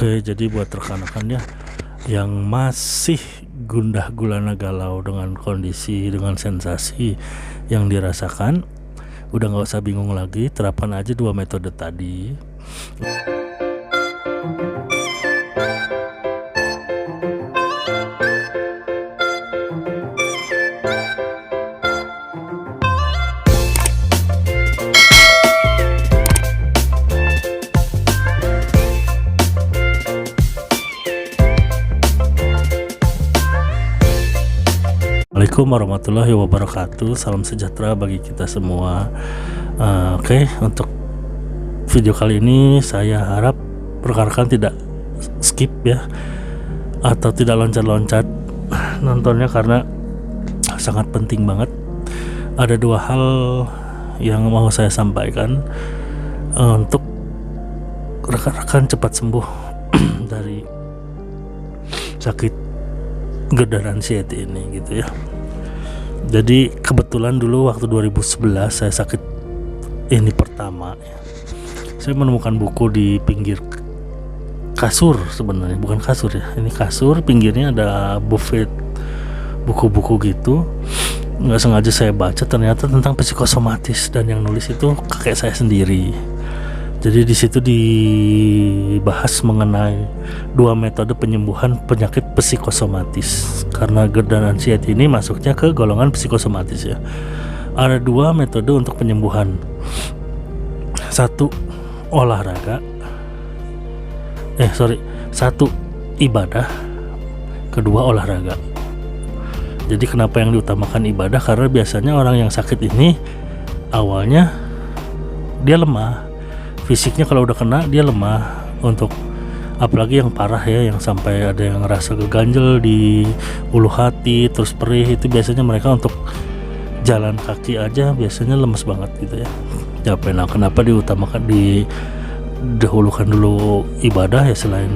Oke, jadi buat rekan-rekan ya yang masih gundah gulana galau dengan kondisi, dengan sensasi yang dirasakan, udah nggak usah bingung lagi, terapkan aja 2 metode tadi. Assalamualaikum warahmatullahi wabarakatuh. Salam sejahtera bagi kita semua. Oke, untuk video kali ini saya harap rekan-rekan tidak skip ya, atau tidak loncat-loncat nontonnya, karena sangat penting banget. Ada 2 hal yang mau saya sampaikan untuk rekan-rekan cepat sembuh dari sakit GERD anxiety ini gitu ya. Jadi kebetulan dulu waktu 2011 saya sakit ini pertama ya, saya menemukan buku di pinggir kasur, sebenarnya bukan kasur ya, ini kasur, pinggirnya ada buffet buku-buku gitu. Nggak sengaja saya baca, ternyata tentang psikosomatis, dan yang nulis itu kakek saya sendiri. Jadi di situ dibahas mengenai 2 metode penyembuhan penyakit psikosomatis, karena GERD dan anxiety ini masuknya ke golongan psikosomatis ya. Ada 2 metode untuk penyembuhan. 1 olahraga, 1 ibadah, kedua olahraga. Jadi kenapa yang diutamakan ibadah? Karena biasanya orang yang sakit ini awalnya dia lemah fisiknya, kalau udah kena dia lemah. Untuk apalagi yang parah ya, yang sampai ada yang ngerasa keganjel di ulu hati, terus perih, itu biasanya mereka untuk jalan kaki aja biasanya lemes banget gitu ya. Nah, kenapa diutamakan, didahulukan dulu ibadah ya? Selain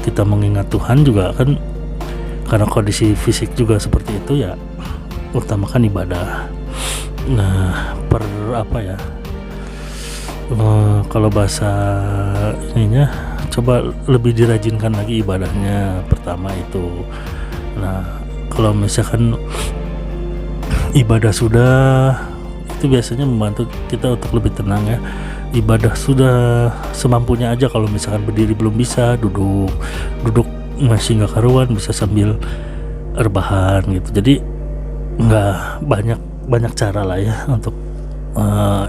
kita mengingat Tuhan juga kan, karena kondisi fisik juga seperti itu ya, utamakan ibadah. Nah, kalau bahasa ininya, coba lebih dirajinkan lagi ibadahnya, pertama itu. Nah, kalau misalkan ibadah sudah, itu biasanya membantu kita untuk lebih tenang ya. Ibadah sudah semampunya aja, kalau misalkan berdiri belum bisa, duduk masih nggak karuan, bisa sambil rebahan gitu. Jadi nggak banyak cara lah ya untuk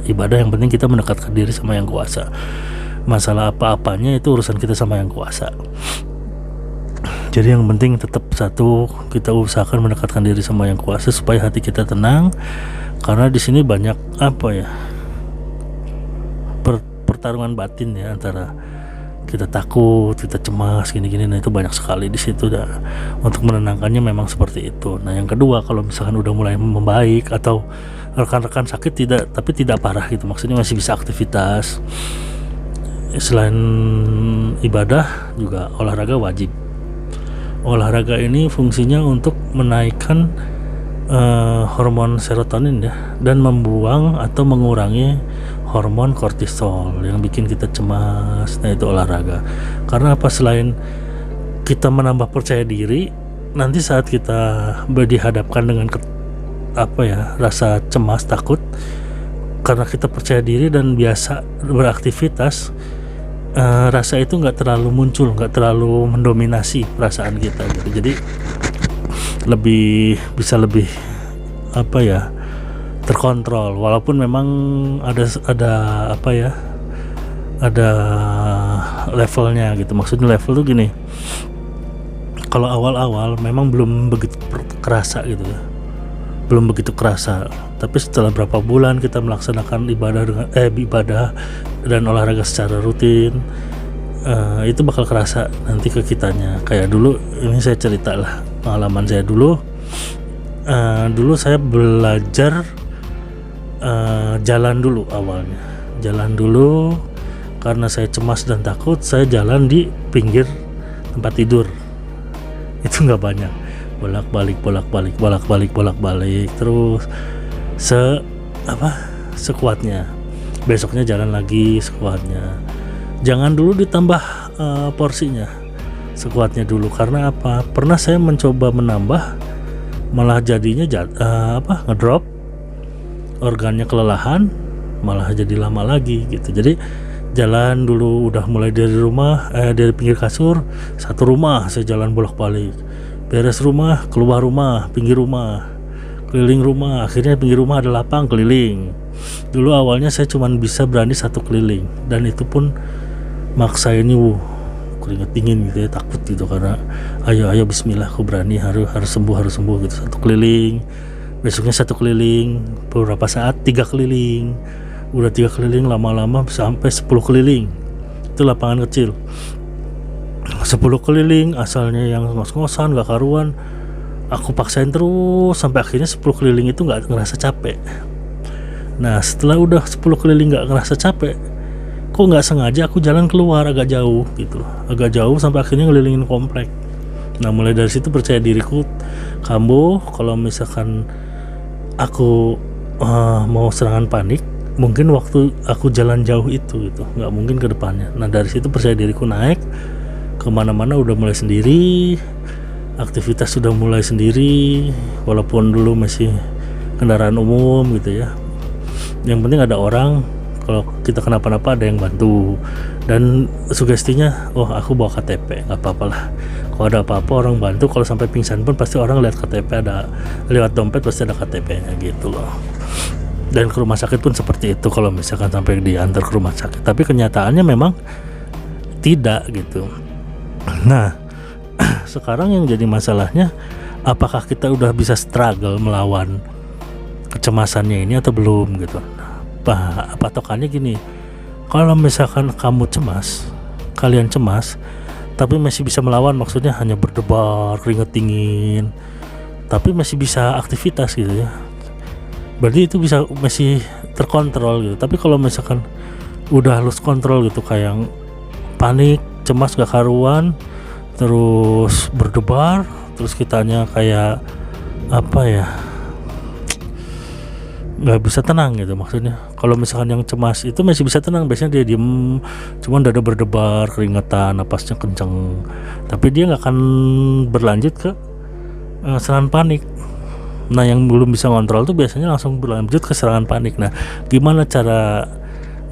ibadah. Yang penting kita mendekatkan diri sama yang kuasa. Masalah apa-apanya itu urusan kita sama yang kuasa. Jadi yang penting tetap satu, kita usahakan mendekatkan diri sama yang kuasa supaya hati kita tenang. Karena di sini banyak pertarungan batin ya, antara kita takut, kita cemas, gini-gini. Nah, itu banyak sekali di situ. Untuk menenangkannya memang seperti itu. Nah, yang kedua, kalau misalkan udah mulai membaik atau rekan-rekan sakit tapi tidak parah gitu, maksudnya masih bisa aktivitas, selain ibadah juga olahraga wajib. Olahraga ini fungsinya untuk menaikkan hormon serotonin ya, dan membuang atau mengurangi hormon kortisol yang bikin kita cemas. Nah, itu olahraga. Karena apa? Selain kita menambah percaya diri, nanti saat kita dihadapkan dengan rasa cemas, takut, karena kita percaya diri dan biasa beraktivitas, rasa itu nggak terlalu muncul, nggak terlalu mendominasi perasaan kita gitu. Jadi bisa lebih terkontrol, walaupun memang ada levelnya gitu. Maksudnya level tuh gini, kalau awal-awal memang belum begitu kerasa gitu ya, belum begitu kerasa. Tapi setelah berapa bulan kita melaksanakan ibadah dan olahraga secara rutin, itu bakal kerasa nanti ke kitanya. Kayak dulu, ini saya cerita lah pengalaman saya dulu. Dulu saya belajar jalan dulu awalnya. Jalan dulu karena saya cemas dan takut. Saya jalan di pinggir tempat tidur. Itu nggak banyak, bolak-balik terus sekuatnya. Besoknya jalan lagi sekuatnya. Jangan dulu ditambah porsinya sekuatnya dulu. Karena apa, pernah saya mencoba menambah malah jadinya ngedrop, organnya kelelahan, malah jadi lama lagi gitu. Jadi jalan dulu udah mulai dari rumah, dari pinggir kasur, satu rumah saya jalan bolak-balik, beres rumah, keluar rumah, pinggir rumah, keliling rumah, akhirnya pinggir rumah ada lapang, keliling. Dulu awalnya saya cuma bisa berani satu keliling, dan itu pun maksa ini keringet dingin gitu ya, takut gitu, karena ayo bismillah, aku berani, harus sembuh gitu. Satu keliling, besoknya satu keliling, beberapa saat 3 keliling, udah 3 keliling, lama-lama sampai 10 keliling. Itu lapangan kecil, 10 keliling asalnya yang ngos-ngosan gak karuan, aku paksain terus sampai akhirnya 10 keliling itu gak ngerasa capek. Nah setelah udah 10 keliling gak ngerasa capek, kok gak sengaja aku jalan keluar agak jauh gitu, agak jauh sampai akhirnya ngelilingin komplek. Nah mulai dari situ percaya diriku kambuh. Kalau misalkan aku mau serangan panik, mungkin waktu aku jalan jauh itu gitu, nggak mungkin ke depannya. Nah dari situ percaya diriku naik kemana-mana, udah mulai sendiri, aktivitas sudah mulai sendiri, walaupun dulu masih kendaraan umum gitu ya. Yang penting ada orang, kalau kita kenapa-napa ada yang bantu. Dan sugestinya, oh aku bawa KTP, nggak apa-apa lah, kalau ada apa-apa orang bantu. Kalau sampai pingsan pun pasti orang lihat KTP, ada lewat dompet pasti ada KTP-nya gitu loh. Dan ke rumah sakit pun seperti itu kalau misalkan sampai diantar ke rumah sakit. Tapi kenyataannya memang tidak gitu. Nah sekarang yang jadi masalahnya, apakah kita udah bisa struggle melawan kecemasannya ini atau belum gitu. Patokannya gini, kalau misalkan kamu cemas, kalian cemas tapi masih bisa melawan, maksudnya hanya berdebar, keringet dingin, tapi masih bisa aktivitas gitu ya, berarti itu masih terkontrol gitu. Tapi kalau misalkan udah lose kontrol gitu, kayak panik, cemas gak karuan, terus berdebar, terus kitanya kayak apa ya, nggak bisa tenang gitu. Maksudnya kalau misalkan yang cemas itu masih bisa tenang, biasanya dia diem, cuman dada berdebar, keringetan, napasnya kenceng, tapi dia nggak akan berlanjut ke serangan panik. Nah yang belum bisa ngontrol tuh biasanya langsung berlanjut ke serangan panik. Nah gimana cara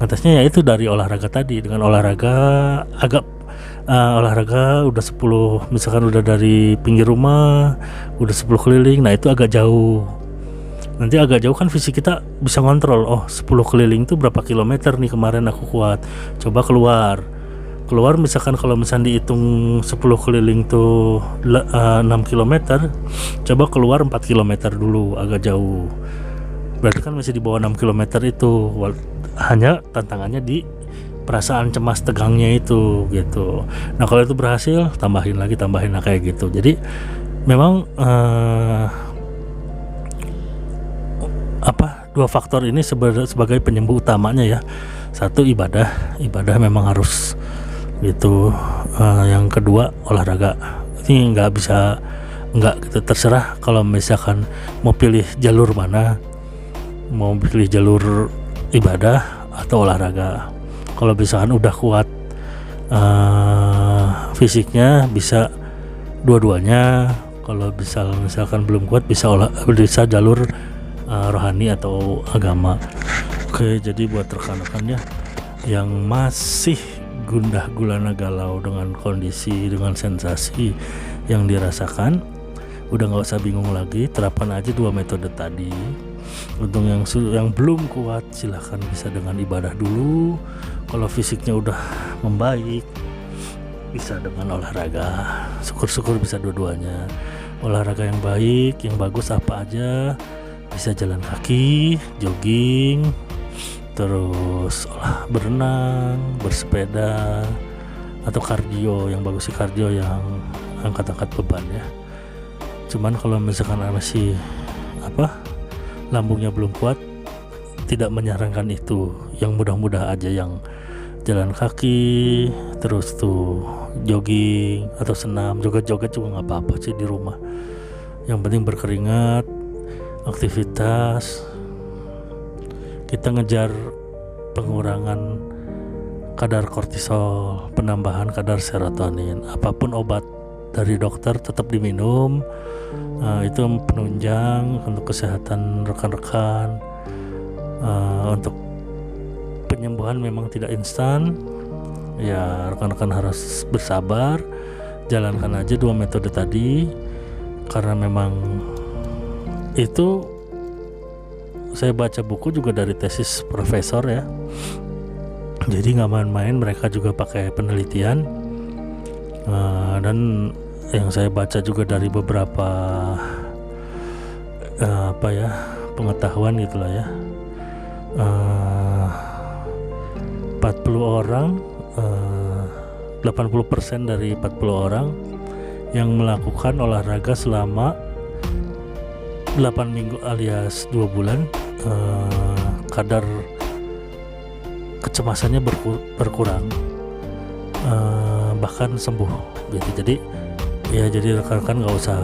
ngatesnya? Ya itu dari olahraga tadi, dengan olahraga olahraga udah 10, misalkan udah dari pinggir rumah udah 10 keliling, nah itu agak jauh. Nanti agak jauh kan fisik kita bisa ngontrol, oh 10 keliling tuh berapa kilometer nih kemarin aku kuat, coba keluar misalkan, kalau misalkan dihitung 10 keliling tuh 6 km, coba keluar 4 km dulu, agak jauh, berarti kan masih di bawah 6 km itu. Hanya tantangannya di perasaan cemas tegangnya itu gitu. Nah kalau itu berhasil, tambahin kayak gitu. Jadi memang dua faktor ini sebagai penyembuh utamanya ya. Satu ibadah memang harus gitu. Yang kedua olahraga. Ini nggak gitu, terserah kalau misalkan mau pilih jalur mana, mau pilih jalur ibadah atau olahraga. Kalau misalkan udah kuat fisiknya, bisa dua-duanya. Kalau misalkan belum kuat, bisa jalur rohani atau agama. Oke, jadi buat rekan-rekannya yang masih gundah gulana galau dengan kondisi, dengan sensasi yang dirasakan, udah nggak usah bingung lagi, terapkan aja 2 metode tadi. Untuk yang belum kuat, silahkan bisa dengan ibadah dulu. Kalau fisiknya udah membaik, bisa dengan olahraga. Syukur-syukur bisa dua-duanya. Olahraga yang baik, yang bagus apa aja, bisa jalan kaki, jogging, terus berenang, bersepeda, atau kardio. Yang bagus sih kardio yang angkat-angkat beban ya. Cuman kalau misalkan masih lambungnya belum kuat, tidak menyarankan itu. Yang mudah-mudah aja, yang jalan kaki, terus tuh jogging atau senam, joget-joget juga nggak apa-apa sih di rumah. Yang penting berkeringat, aktivitas. Kita ngejar pengurangan kadar kortisol, penambahan kadar serotonin. Apapun obat dari dokter tetap diminum. Itu penunjang untuk kesehatan rekan-rekan. Untuk penyembuhan memang tidak instan. Ya, rekan-rekan harus bersabar. Jalankan aja 2 metode tadi, karena memang itu saya baca buku juga dari tesis profesor ya. Jadi nggak main-main, mereka juga pakai penelitian. Dan yang saya baca juga dari beberapa pengetahuan gitulah ya. 40 orang, 80% dari 40 orang yang melakukan olahraga selama 8 minggu alias 2 bulan, kadar kecemasannya berkurang, bahkan sembuh gitu. Jadi rekan-rekan nggak usah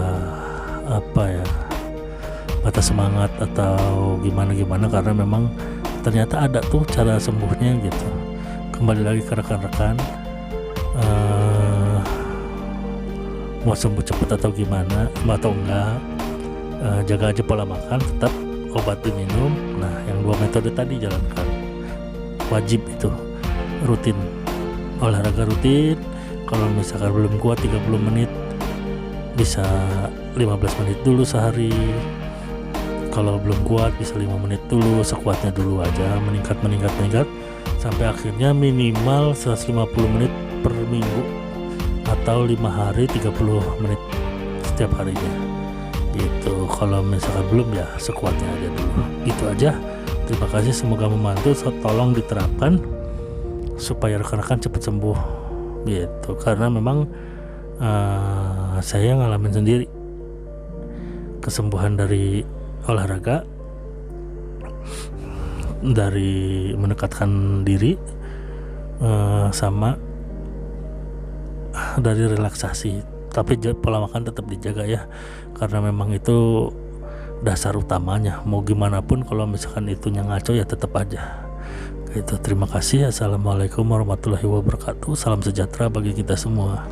patah semangat atau gimana, karena memang ternyata ada tuh cara sembuhnya gitu. Kembali lagi ke rekan-rekan, mau sembuh cepat atau gimana atau enggak, jaga aja pola makan, tetap obat diminum. Nah, yang 2 metode tadi jalankan, wajib itu rutin, olahraga rutin. Kalau misalkan belum kuat 30 menit, bisa 15 menit dulu sehari. Kalau belum kuat bisa 5 menit dulu, sekuatnya dulu aja, meningkat sampai akhirnya minimal 150 menit per minggu atau 5 hari 30 menit setiap harinya gitu. Kalau misalkan belum, ya sekuatnya aja dulu. Gitu aja. Terima kasih, semoga membantu. Tolong diterapkan supaya rekan-rekan cepat sembuh gitu, karena memang saya ngalamin sendiri kesembuhan dari olahraga, dari mendekatkan diri, sama dari relaksasi. Tapi pola makan tetap dijaga ya, karena memang itu dasar utamanya. Mau gimana pun kalau misalkan itunya ngaco, ya tetap aja gitu. Terima kasih. Assalamualaikum warahmatullahi wabarakatuh. Salam sejahtera bagi kita semua.